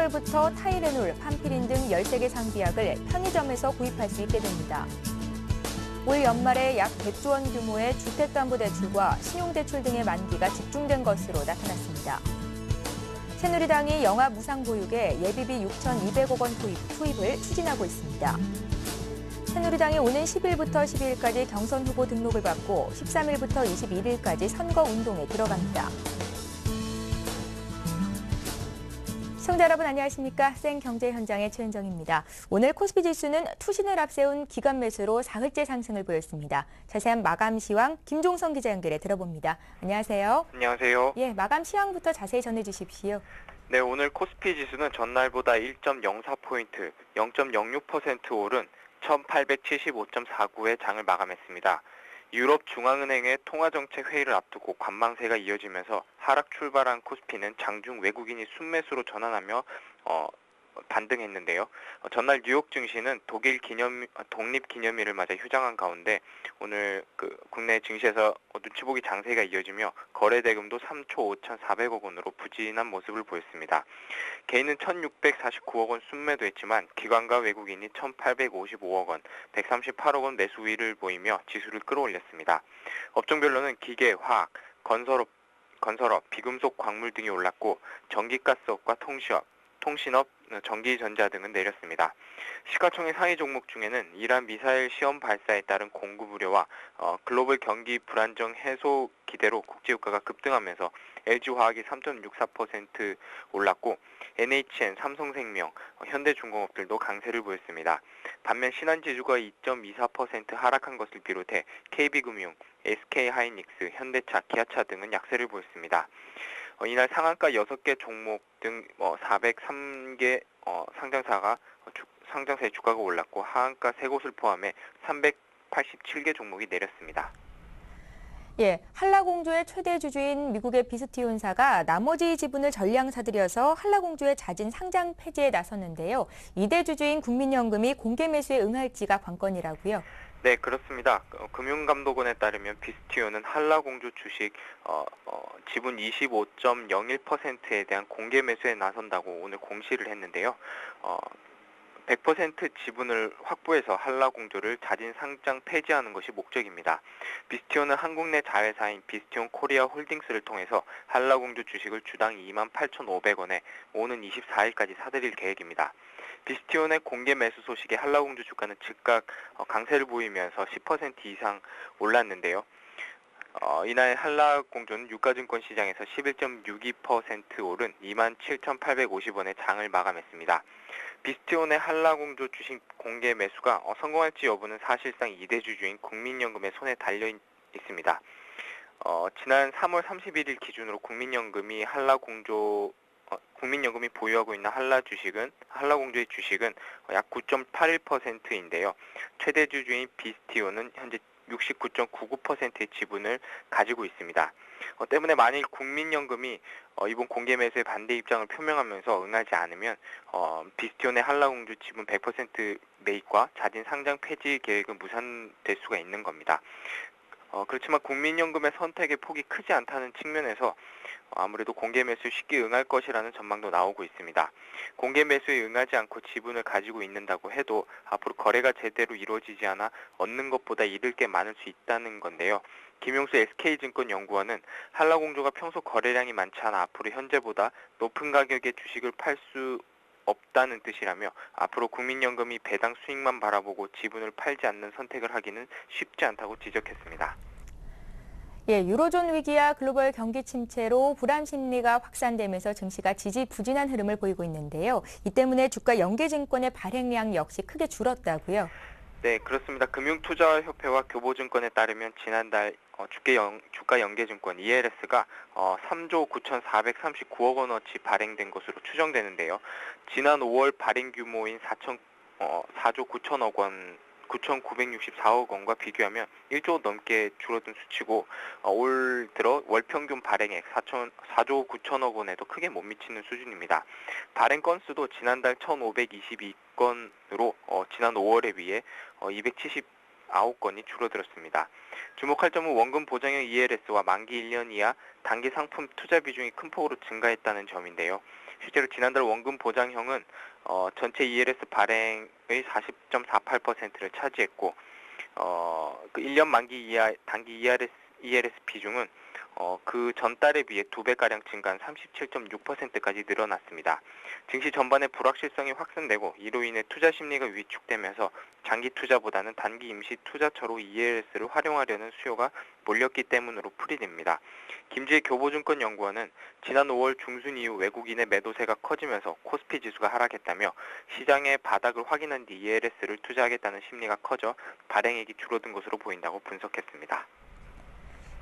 11월부터 타이레놀, 판피린 등 13개 상비약을 편의점에서 구입할 수 있게 됩니다. 올 연말에 약 100조 원 규모의 주택담보대출과 신용대출 등의 만기가 집중된 것으로 나타났습니다. 새누리당이 영아 무상보육에 예비비 6,200억 원 투입을 추진하고 있습니다. 새누리당이 오는 10일부터 12일까지 경선 후보 등록을 받고 13일부터 21일까지 선거운동에 들어갑니다. 시청자 여러분 안녕하십니까? 생경제 현장의 최은정입니다. 오늘 코스피 지수는 투신을 앞세운 기관 매수로 사흘째 상승을 보였습니다. 자세한 마감 시황 김종성 기자 연결해 들어봅니다. 안녕하세요. 안녕하세요. 예, 마감 시황부터 자세히 전해 주십시오. 네, 오늘 코스피 지수는 전날보다 1.04포인트, 0.06% 오른 1875.49의 장을 마감했습니다. 유럽 중앙은행의 통화정책 회의를 앞두고 관망세가 이어지면서 하락 출발한 코스피는 장중 외국인이 순매수로 전환하며 반등했는데요. 전날 뉴욕 증시는 독립기념일을 맞아 휴장한 가운데 오늘 국내 증시에서 눈치 보기 장세가 이어지며 거래 대금도 3조 5,400억 원으로 부진한 모습을 보였습니다. 개인은 1,649억 원 순매도했지만 기관과 외국인이 1,855억 원, 138억 원 매수 우위를 보이며 지수를 끌어올렸습니다. 업종별로는 기계, 화학, 건설업, 비금속, 광물 등이 올랐고 전기가스업과 통신업, 전기전자 등은 내렸습니다. 시가총액 상위 종목 중에는 이란 미사일 시험 발사에 따른 공급 우려와 글로벌 경기 불안정 해소 기대로 국제유가가 급등하면서 LG화학이 3.64% 올랐고 NHN, 삼성생명, 현대중공업들도 강세를 보였습니다. 반면 신한지주가 2.24% 하락한 것을 비롯해 KB금융, SK하이닉스, 현대차, 기아차 등은 약세를 보였습니다. 이날 상한가 6개 종목 등 403개 상장사의 주가가 올랐고 하한가 3곳을 포함해 387개 종목이 내렸습니다. 예, 한라공주의 최대 주주인 미국의 비스티온사가 나머지 지분을 전량 사들여서 한라공주의 잦은 상장 폐지에 나섰는데요. 2대 주주인 국민연금이 공개 매수에 응할지가 관건이라고요. 네, 그렇습니다. 금융감독원에 따르면 비스티온은 한라공주 주식 지분 25.01%에 대한 공개 매수에 나선다고 오늘 공시를 했는데요. 100% 지분을 확보해서 한라공주를 자진 상장 폐지하는 것이 목적입니다. 비스티온은 한국 내 자회사인 비스티온 코리아 홀딩스를 통해서 한라공주 주식을 주당 28,500원에 오는 24일까지 사들일 계획입니다. 비스티온의 공개 매수 소식에 한라공주 주가는 즉각 강세를 보이면서 10% 이상 올랐는데요. 이날 한라공주는 유가증권 시장에서 11.62% 오른 27,850원에 장을 마감했습니다. 비스티온의 한라공주 주식 공개 매수가 성공할지 여부는 사실상 2대 주주인 국민연금의 손에 달려 있습니다. 지난 3월 31일 기준으로 국민연금이 보유하고 있는 한라공주의 주식은 약 9.81%인데요. 최대 주주인 비스티온은 현재 69.99%의 지분을 가지고 있습니다. 때문에 만일 국민연금이 이번 공개 매수에 반대 입장을 표명하면서 응하지 않으면 비스티온의 한라공주 지분 100% 매입과 자진 상장 폐지 계획은 무산될 수가 있는 겁니다. 그렇지만 국민연금의 선택의 폭이 크지 않다는 측면에서 아무래도 공개 매수에 쉽게 응할 것이라는 전망도 나오고 있습니다. 공개 매수에 응하지 않고 지분을 가지고 있는다고 해도 앞으로 거래가 제대로 이루어지지 않아 얻는 것보다 잃을 게 많을 수 있다는 건데요. 김용수 SK증권 연구원은 한라공주가 평소 거래량이 많지 않아 앞으로 현재보다 높은 가격에 주식을 팔 수 없다는 뜻이라며 앞으로 국민연금이 배당 수익만 바라보고 지분을 팔지 않는 선택을 하기는 쉽지 않다고 지적했습니다. 예, 유로존 위기와 글로벌 경기 침체로 불안 심리가 확산되면서 증시가 지지부진한 흐름을 보이고 있는데요. 이 때문에 주가 연계증권의 발행량 역시 크게 줄었다고요. 네, 그렇습니다. 금융투자협회와 교보증권에 따르면 지난달 주가 연계증권 ELS가 3조 9,439억 원어치 발행된 것으로 추정되는데요. 지난 5월 발행 규모인 4조 9,964억 원과 비교하면 1조 넘게 줄어든 수치고 올 들어 월 평균 발행액 4조 9천억 원에도 크게 못 미치는 수준입니다. 발행 건수도 지난달 1,522건으로 지난 5월에 비해 279건이 줄어들었습니다. 주목할 점은 원금 보장형 ELS와 만기 1년 이하 단기 상품 투자 비중이 큰 폭으로 증가했다는 점인데요. 실제로 지난달 원금 보장형은 전체 ELS 발행의 40.48%를 차지했고 그 1년 만기 이하 단기 ELS 비중은 그 전달에 비해 2배가량 증가한 37.6%까지 늘어났습니다. 증시 전반의 불확실성이 확산되고 이로 인해 투자 심리가 위축되면서 장기 투자보다는 단기 임시 투자처로 ELS를 활용하려는 수요가 몰렸기 때문으로 풀이됩니다. 김지혜 교보증권연구원은 지난 5월 중순 이후 외국인의 매도세가 커지면서 코스피 지수가 하락했다며 시장의 바닥을 확인한 뒤 ELS를 투자하겠다는 심리가 커져 발행액이 줄어든 것으로 보인다고 분석했습니다.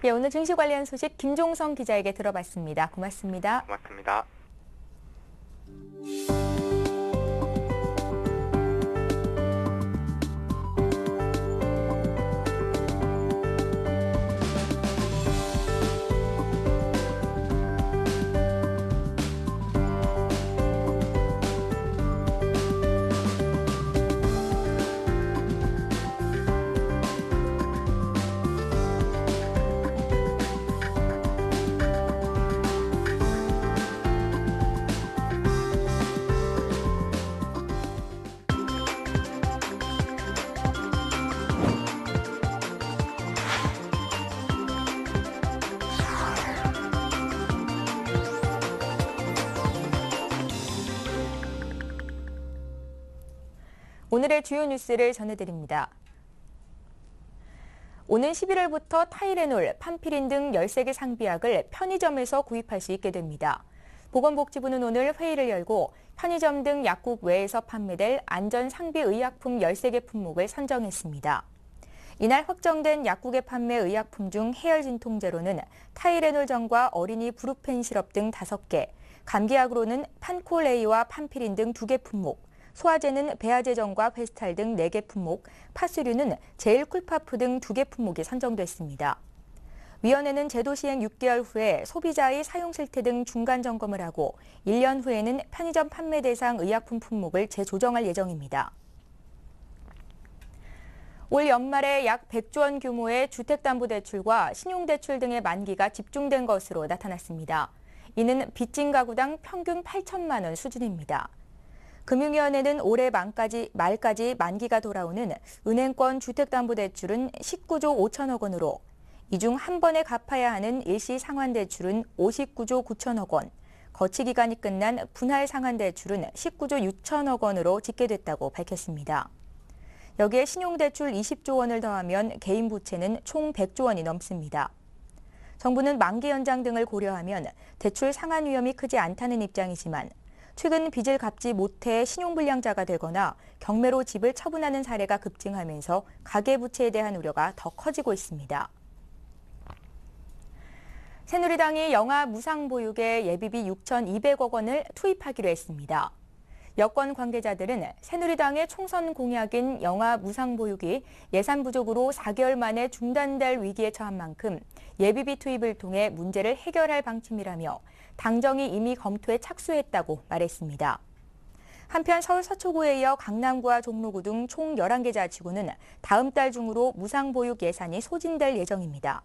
예, 오늘 증시 관련 소식 김종성 기자에게 들어봤습니다. 고맙습니다. 고맙습니다. 오늘의 주요 뉴스를 전해드립니다. 오는 11월부터 타이레놀, 판피린 등 13개 상비약을 편의점에서 구입할 수 있게 됩니다. 보건복지부는 오늘 회의를 열고 편의점 등 약국 외에서 판매될 안전상비의약품 13개 품목을 선정했습니다. 이날 확정된 약국에 판매 의약품 중 해열진통제로는 타이레놀전과 어린이 브루펜 시럽 등 5개, 감기약으로는 판콜레이와 판피린 등 2개 품목, 소화제는 배아제전과 페스탈 등 4개 품목, 파스류는 제일쿨파프 등 2개 품목이 선정됐습니다. 위원회는 제도 시행 6개월 후에 소비자의 사용 실태 등 중간 점검을 하고 1년 후에는 편의점 판매 대상 의약품 품목을 재조정할 예정입니다. 올 연말에 약 100조 원 규모의 주택담보대출과 신용대출 등의 만기가 집중된 것으로 나타났습니다. 이는 빚진 가구당 평균 8천만 원 수준입니다. 금융위원회는 올해 말까지 만기가 돌아오는 은행권 주택담보대출은 19조 5천억 원으로 이 중 한 번에 갚아야 하는 일시 상환대출은 59조 9천억 원, 거치기간이 끝난 분할 상환대출은 19조 6천억 원으로 집계됐다고 밝혔습니다. 여기에 신용대출 20조 원을 더하면 개인 부채는 총 100조 원이 넘습니다. 정부는 만기 연장 등을 고려하면 대출 상환 위험이 크지 않다는 입장이지만 최근 빚을 갚지 못해 신용불량자가 되거나 경매로 집을 처분하는 사례가 급증하면서 가계부채에 대한 우려가 더 커지고 있습니다. 새누리당이 영아 무상보육에 예비비 6,200억 원을 투입하기로 했습니다. 여권 관계자들은 새누리당의 총선 공약인 영아 무상보육이 예산 부족으로 4개월 만에 중단될 위기에 처한 만큼 예비비 투입을 통해 문제를 해결할 방침이라며 당정이 이미 검토에 착수했다고 말했습니다. 한편 서울 서초구에 이어 강남구와 종로구 등 총 11개 자치구는 다음 달 중으로 무상보육 예산이 소진될 예정입니다.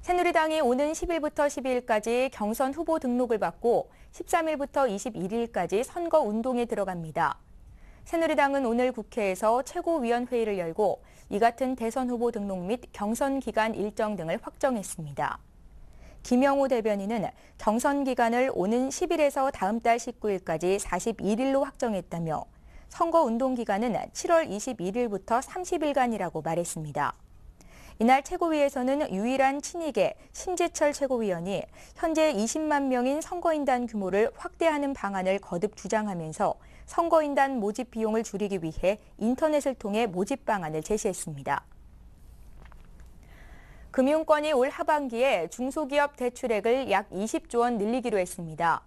새누리당이 오는 10일부터 12일까지 경선 후보 등록을 받고 13일부터 21일까지 선거운동에 들어갑니다. 새누리당은 오늘 국회에서 최고위원회의를 열고 이 같은 대선 후보 등록 및 경선 기간 일정 등을 확정했습니다. 김영호 대변인은 경선 기간을 오는 10일에서 다음 달 19일까지 41일로 확정했다며 선거운동 기간은 7월 21일부터 30일간이라고 말했습니다. 이날 최고위에서는 유일한 친이계 심재철 최고위원이 현재 20만 명인 선거인단 규모를 확대하는 방안을 거듭 주장하면서 선거인단 모집 비용을 줄이기 위해 인터넷을 통해 모집 방안을 제시했습니다. 금융권이 올 하반기에 중소기업 대출액을 약 20조 원 늘리기로 했습니다.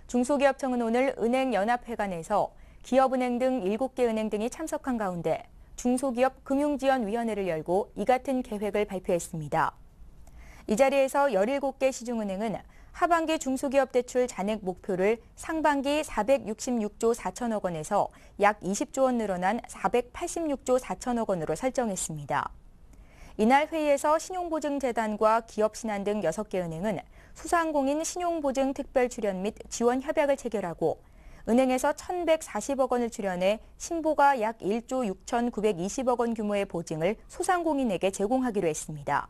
중소기업청은 오늘 은행연합회관에서 기업은행 등 7개 은행 등이 참석한 가운데 중소기업 금융지원위원회를 열고 이 같은 계획을 발표했습니다. 이 자리에서 17개 시중은행은 하반기 중소기업 대출 잔액 목표를 상반기 466조 4천억 원에서 약 20조 원 늘어난 486조 4천억 원으로 설정했습니다. 이날 회의에서 신용보증재단과 기업신한 등 6개 은행은 소상공인 신용보증 특별 출연 및 지원 협약을 체결하고 은행에서 1,140억 원을 출연해 신보가 약 1조 6,920억 원 규모의 보증을 소상공인에게 제공하기로 했습니다.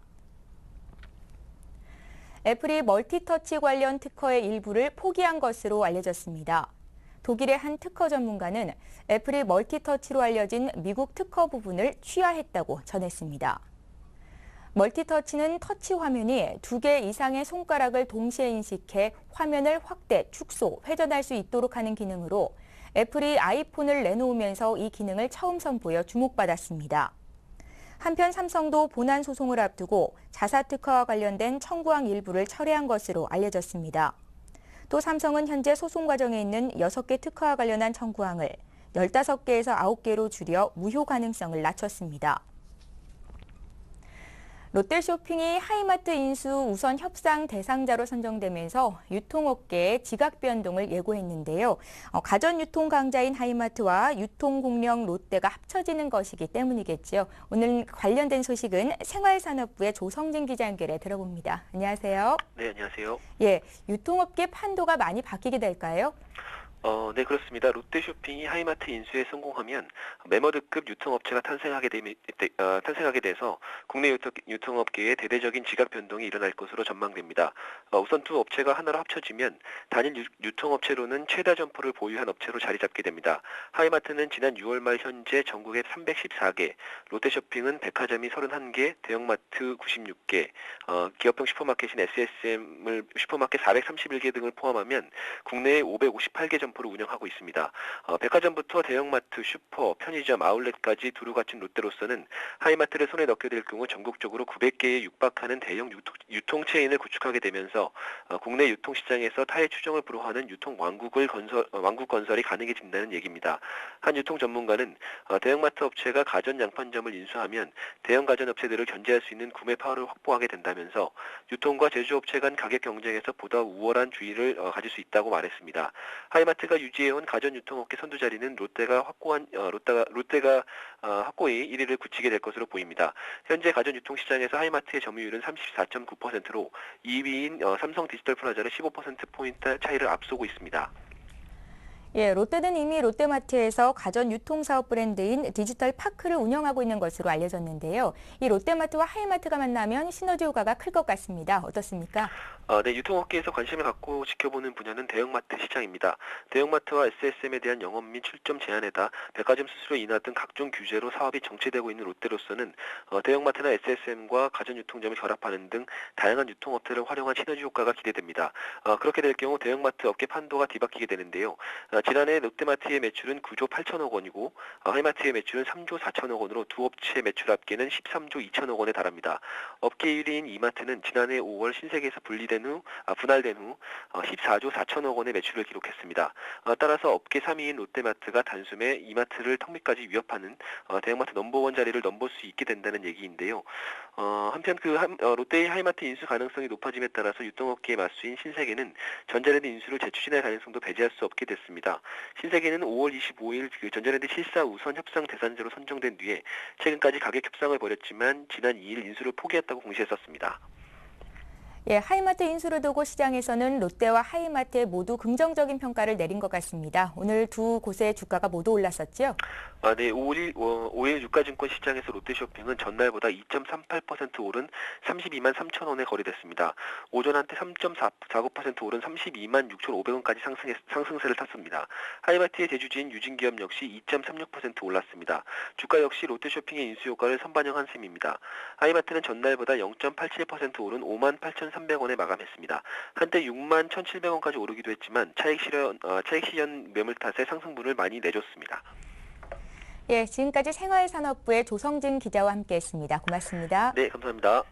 애플이 멀티터치 관련 특허의 일부를 포기한 것으로 알려졌습니다. 독일의 한 특허 전문가는 애플이 멀티터치로 알려진 미국 특허 부분을 취하했다고 전했습니다. 멀티터치는 터치 화면이 2개 이상의 손가락을 동시에 인식해 화면을 확대, 축소, 회전할 수 있도록 하는 기능으로 애플이 아이폰을 내놓으면서 이 기능을 처음 선보여 주목받았습니다. 한편 삼성도 본안 소송을 앞두고 자사 특허와 관련된 청구항 일부를 철회한 것으로 알려졌습니다. 또 삼성은 현재 소송 과정에 있는 6개 특허와 관련한 청구항을 15개에서 9개로 줄여 무효 가능성을 낮췄습니다. 롯데쇼핑이 하이마트 인수 우선 협상 대상자로 선정되면서 유통업계의 지각 변동을 예고했는데요. 가전 유통 강자인 하이마트와 유통공룡 롯데가 합쳐지는 것이기 때문이겠죠. 오늘 관련된 소식은 생활산업부의 조성진 기자 연결해 들어봅니다. 안녕하세요. 네, 안녕하세요. 예, 유통업계 판도가 많이 바뀌게 될까요? 네, 그렇습니다. 롯데쇼핑이 하이마트 인수에 성공하면 매머드급 유통업체가 탄생하게 돼서 국내 유통업계에 대대적인 지각 변동이 일어날 것으로 전망됩니다. 우선 두 업체가 하나로 합쳐지면 단일 유통업체로는 최다 점포를 보유한 업체로 자리 잡게 됩니다. 하이마트는 지난 6월 말 현재 전국에 314개, 롯데쇼핑은 백화점이 31개, 대형마트 96개, 기업형 슈퍼마켓인 SSM을 슈퍼마켓 431개 등을 포함하면 국내에 558개 점포를 운영하고 있습니다. 백화점부터 대형마트, 슈퍼, 편의점, 아울렛까지 두루 갖춘 롯데로서는 하이마트를 손에 넣게 될 경우 전국적으로 900개에 육박하는 대형 유통체인을 구축하게 되면서 국내 유통시장에서 타의 추종을 불허하는 유통 왕국 건설이 가능해진다는 얘기입니다. 한 유통 전문가는 대형마트 업체가 가전 양판점을 인수하면 대형 가전 업체들을 견제할 수 있는 구매 파워를 확보하게 된다면서 유통과 제조업체 간 가격 경쟁에서 보다 우월한 주의를 가질 수 있다고 말했습니다. 하이마트가 유지해온 가전 유통업계 선두 자리는 롯데가 확고히 1위를 굳히게 될 것으로 보입니다. 현재 가전 유통 시장에서 하이마트의 점유율은 34.9%로 2위인 삼성 디지털 플라자를 15%포인트 차이를 앞서고 있습니다. 예, 롯데는 이미 롯데마트에서 가전 유통 사업 브랜드인 디지털 파크를 운영하고 있는 것으로 알려졌는데요. 이 롯데마트와 하이마트가 만나면 시너지 효과가 클 것 같습니다. 어떻습니까? 네, 유통업계에서 관심을 갖고 지켜보는 분야는 대형마트 시장입니다. 대형마트와 SSM에 대한 영업 및 출점 제한에다 백화점 수수료 인하 등 각종 규제로 사업이 정체되고 있는 롯데로서는 대형마트나 SSM과 가전 유통점을 결합하는 등 다양한 유통업체를 활용한 시너지 효과가 기대됩니다. 그렇게 될 경우 대형마트 업계 판도가 뒤바뀌게 되는데요. 지난해 롯데마트의 매출은 9조 8천억 원이고 하이마트의 매출은 3조 4천억 원으로 두 업체 매출 합계는 13조 2천억 원에 달합니다. 업계 1위인 이마트는 지난해 5월 신세계에서 분할된 후 14조 4천억 원의 매출을 기록했습니다. 따라서 업계 3위인 롯데마트가 단숨에 이마트를 턱밑까지 위협하는 대형마트 넘버원 자리를 넘볼 수 있게 된다는 얘기인데요. 한편 롯데의 하이마트 인수 가능성이 높아짐에 따라서 유통업계의 맞수인 신세계는 전자랜드 인수를 재추진할 가능성도 배제할 수 없게 됐습니다. 신세계는 5월 25일 전자랜드 실사 우선 협상 대상자로 선정된 뒤에 최근까지 가격 협상을 벌였지만 지난 2일 인수를 포기했다고 공시했었습니다. 예, 하이마트 인수를 두고 시장에서는 롯데와 하이마트에 모두 긍정적인 평가를 내린 것 같습니다. 오늘 두 곳의 주가가 모두 올랐었죠? 네, 5일 유가증권 시장에서 롯데쇼핑은 전날보다 2.38% 오른 32만 3천 원에 거래됐습니다. 오전 한때 3.49% 오른 32만 6,500원까지 상승세를 탔습니다. 하이마트의 대주주인 유진기업 역시 2.36% 올랐습니다. 주가 역시 롯데쇼핑의 인수 효과를 선반영한 셈입니다. 하이마트는 전날보다 0.87% 오른 5만 8,300원에 마감했습니다. 한때 6만 1,700원까지 오르기도 했지만 차익 실현 매물 탓에 상승분을 많이 내줬습니다. 예, 지금까지 생활산업부의 조성진 기자와 함께했습니다. 고맙습니다. 네, 감사합니다.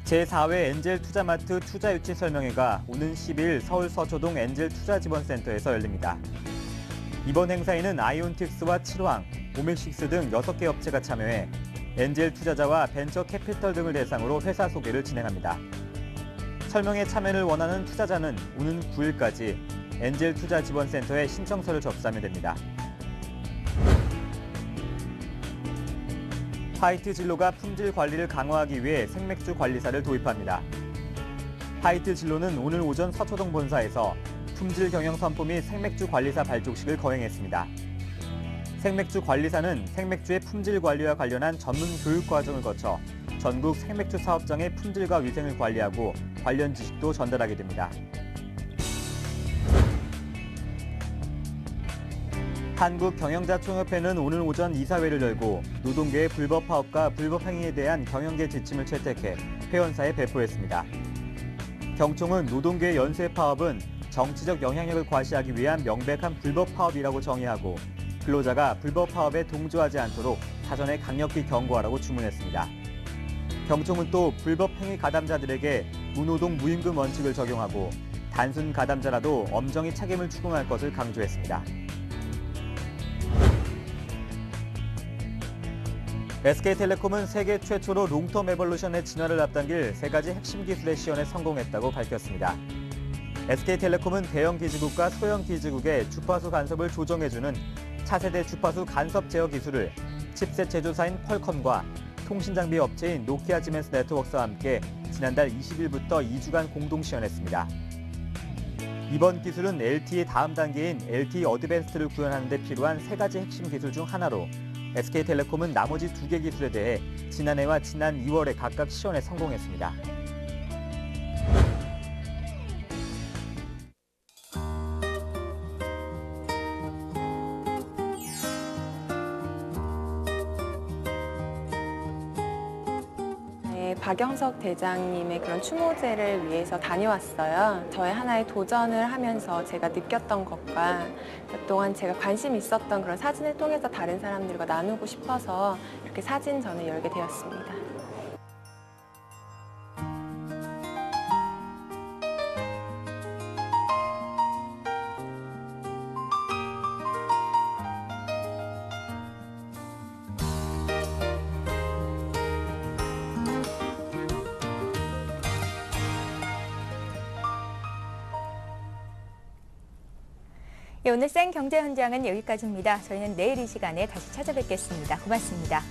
제4회 엔젤 투자마트 투자유치 설명회가 오는 10일 서울 서초동 엔젤 투자지원센터에서 열립니다. 이번 행사에는 아이온틱스와 칠황, 오메식스 등 6개 업체가 참여해 엔젤 투자자와 벤처 캐피털 등을 대상으로 회사 소개를 진행합니다. 설명회 참여를 원하는 투자자는 오는 9일까지 엔젤 투자지원센터에 신청서를 접수하면 됩니다. 화이트 진로가 품질 관리를 강화하기 위해 생맥주 관리사를 도입합니다. 화이트 진로는 오늘 오전 서초동 본사에서 품질 경영 선포 및 생맥주 관리사 발족식을 거행했습니다. 생맥주 관리사는 생맥주의 품질 관리와 관련한 전문 교육 과정을 거쳐 전국 생맥주 사업장의 품질과 위생을 관리하고 관련 지식도 전달하게 됩니다. 한국경영자총협회는 오늘 오전 이사회를 열고 노동계의 불법 파업과 불법 행위에 대한 경영계 지침을 채택해 회원사에 배포했습니다. 경총은 노동계의 연쇄 파업은 정치적 영향력을 과시하기 위한 명백한 불법 파업이라고 정의하고 근로자가 불법 파업에 동조하지 않도록 사전에 강력히 경고하라고 주문했습니다. 경총은 또 불법 행위 가담자들에게 무노동 무임금 원칙을 적용하고 단순 가담자라도 엄정히 책임을 추궁할 것을 강조했습니다. SK텔레콤은 세계 최초로 롱텀 에볼루션의 진화를 앞당길 3가지 핵심 기술의 시연에 성공했다고 밝혔습니다. SK텔레콤은 대형 기지국과 소형 기지국의 주파수 간섭을 조정해주는 차세대 주파수 간섭 제어 기술을 칩셋 제조사인 퀄컴과 통신장비 업체인 노키아 지멘스 네트워크스와 함께 지난달 20일부터 2주간 공동 시연했습니다. 이번 기술은 LTE의 다음 단계인 LTE 어드밴스드를 구현하는 데 필요한 3가지 핵심 기술 중 하나로 SK텔레콤은 나머지 2개 기술에 대해 지난해와 지난 2월에 각각 시연에 성공했습니다. 박영석 대장님의 그런 추모제를 위해서 다녀왔어요. 저의 하나의 도전을 하면서 제가 느꼈던 것과 그동안 제가 관심 있었던 그런 사진을 통해서 다른 사람들과 나누고 싶어서 이렇게 사진전을 열게 되었습니다. 오늘 생경제 현장은 여기까지입니다. 저희는 내일 이 시간에 다시 찾아뵙겠습니다. 고맙습니다.